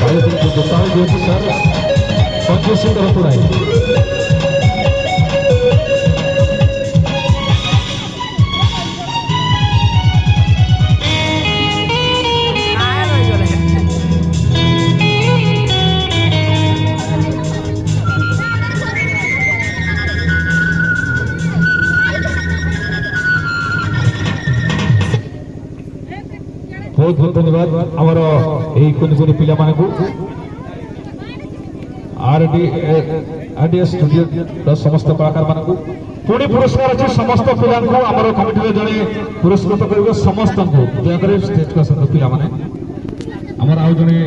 भाई को गोपाल जी अच्छी सर 25 तरह पुराई बहुत बहुत धन्यवाद आमर यही कुछ कुछ पिला मानकु आरडीएस स्टूडियो समस्त कलाकार मानकु पुणी पुरस्कार अच्छे समस्त पिला आमर कमिटी जड़े पुरस्कृत कर समस्त दयाकर स्टेज का पिला माने आमर आउ जड़े